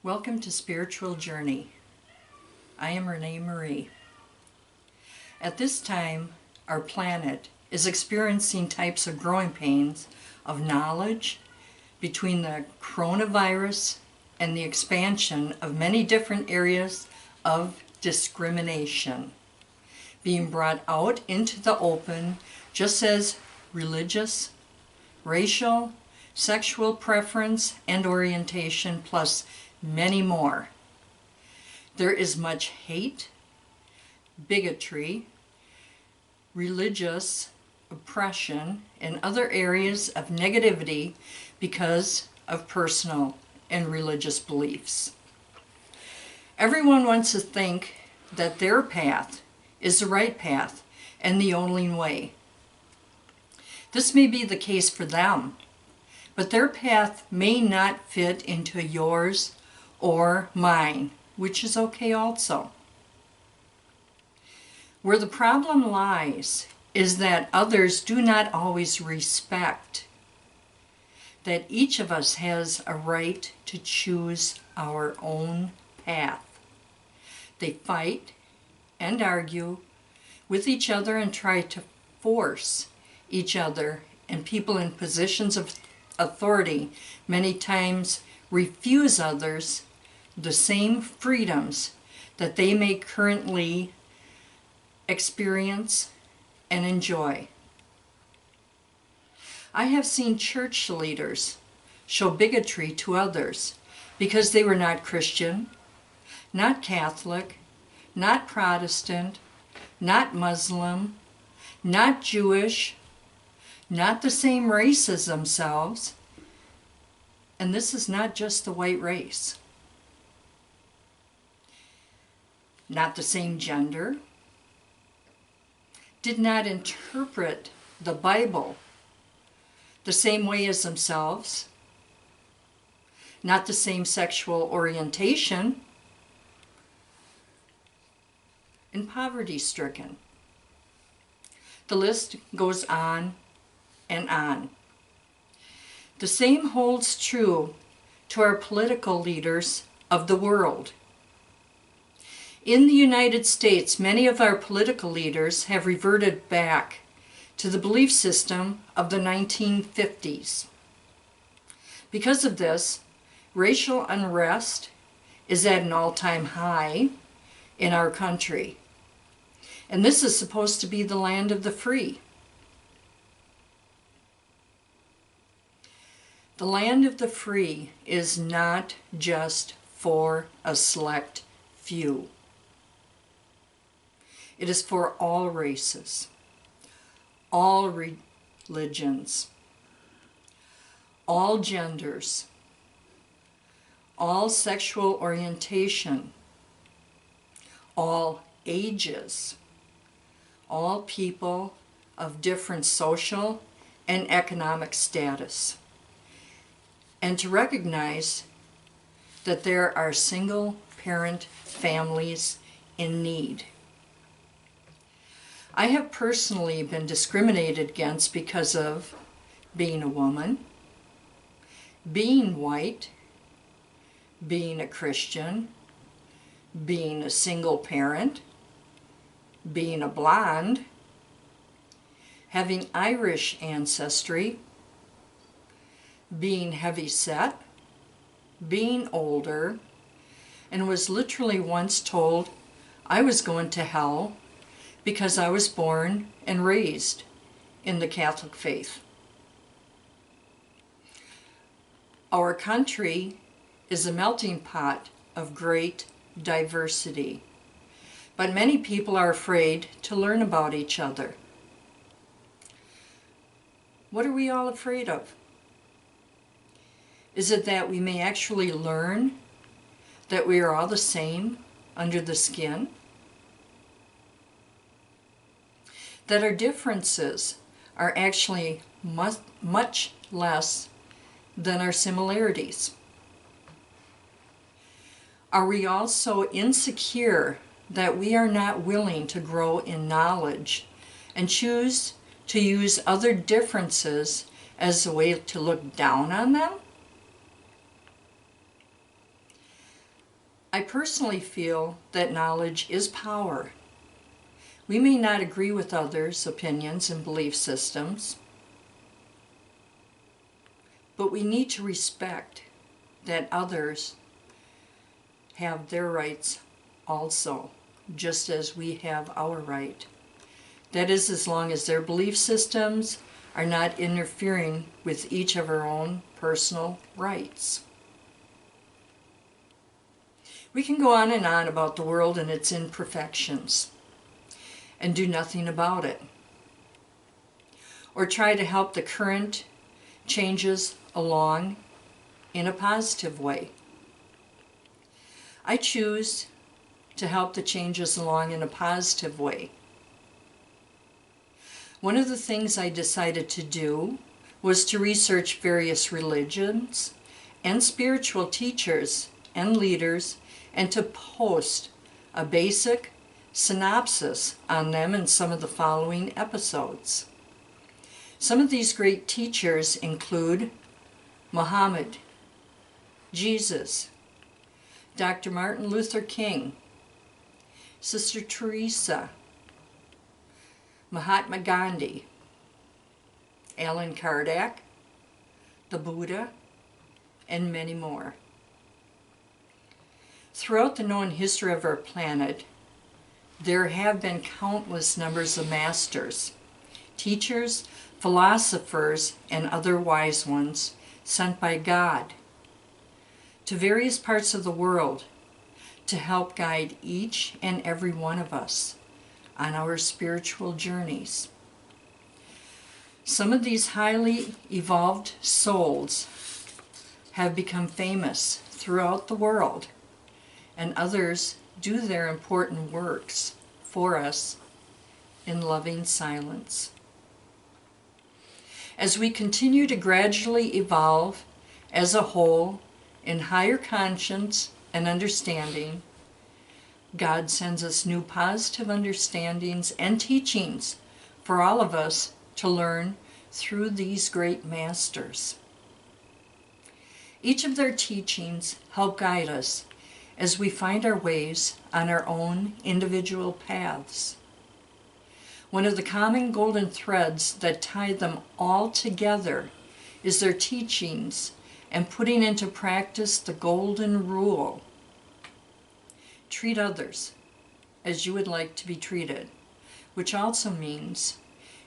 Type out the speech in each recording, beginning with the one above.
Welcome to Spiritual Journey. I am Renee Marie. At this time, our planet is experiencing types of growing pains of knowledge between the coronavirus and the expansion of many different areas of discrimination being brought out into the open, just as religious, racial, sexual preference and orientation, plus many more. There is much hate, bigotry, religious oppression, and other areas of negativity because of personal and religious beliefs. Everyone wants to think that their path is the right path and the only way. This may be the case for them, but their path may not fit into yours or mine, which is okay also. Where the problem lies is that others do not always respect that each of us has a right to choose our own path. They fight and argue with each other and try to force each other, and people in positions of authority many times refuse others the same freedoms that they may currently experience and enjoy. I have seen church leaders show bigotry to others because they were not Christian, not Catholic, not Protestant, not Muslim, not Jewish, not the same race as themselves, and this is not just the white race. Not the same gender, did not interpret the Bible the same way as themselves, not the same sexual orientation, and poverty-stricken. The list goes on and on. The same holds true to our political leaders of the world. In the United States, many of our political leaders have reverted back to the belief system of the 1950s. Because of this, racial unrest is at an all-time high in our country. And this is supposed to be the land of the free. The land of the free is not just for a select few. It is for all races, all religions, all genders, all sexual orientation, all ages, all people of different social and economic status, and to recognize that there are single-parent families in need. I have personally been discriminated against because of being a woman, being white, being a Christian, being a single parent, being a blonde, having Irish ancestry, being heavy-set, being older, and was literally once told I was going to hell because I was born and raised in the Catholic faith. Our country is a melting pot of great diversity, but many people are afraid to learn about each other. What are we all afraid of? Is it that we may actually learn that we are all the same under the skin? That our differences are actually much less than our similarities? Are we also insecure that we are not willing to grow in knowledge and choose to use other differences as a way to look down on them? I personally feel that knowledge is power. We may not agree with others' opinions and belief systems, but we need to respect that others have their rights also, just as we have our right. That is, as long as their belief systems are not interfering with each of our own personal rights. We can go on and on about the world and its imperfections and do nothing about it, or try to help the current changes along in a positive way. I choose to help the changes along in a positive way. One of the things I decided to do was to research various religions and spiritual teachers and leaders, and to post a basic synopsis on them in some of the following episodes. Some of these great teachers include Muhammad, Jesus, Dr. Martin Luther King, Sister Teresa, Mahatma Gandhi, Allan Kardec, the Buddha, and many more. Throughout the known history of our planet, there have been countless numbers of masters, teachers, philosophers, and other wise ones sent by God to various parts of the world to help guide each and every one of us on our spiritual journeys. Some of these highly evolved souls have become famous throughout the world, and others do their important works for us in loving silence. As we continue to gradually evolve as a whole in higher conscience and understanding, God sends us new positive understandings and teachings for all of us to learn through these great masters. Each of their teachings help guide us as we find our ways on our own individual paths. One of the common golden threads that tie them all together is their teachings and putting into practice the golden rule. Treat others as you would like to be treated, which also means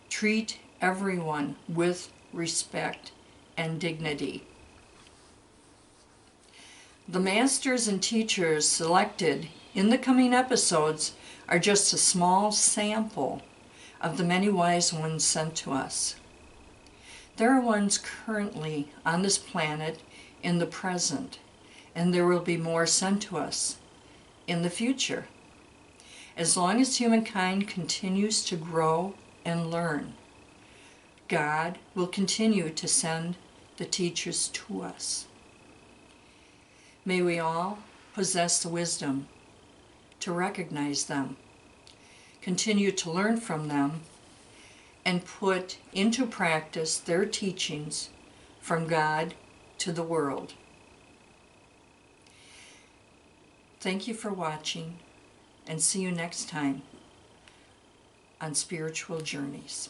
treat everyone with respect and dignity. The masters and teachers selected in the coming episodes are just a small sample of the many wise ones sent to us. There are ones currently on this planet in the present, and there will be more sent to us in the future. As long as humankind continues to grow and learn, God will continue to send the teachers to us. May we all possess the wisdom to recognize them, continue to learn from them, and put into practice their teachings from God to the world. Thank you for watching, and see you next time on Spiritual Journeys.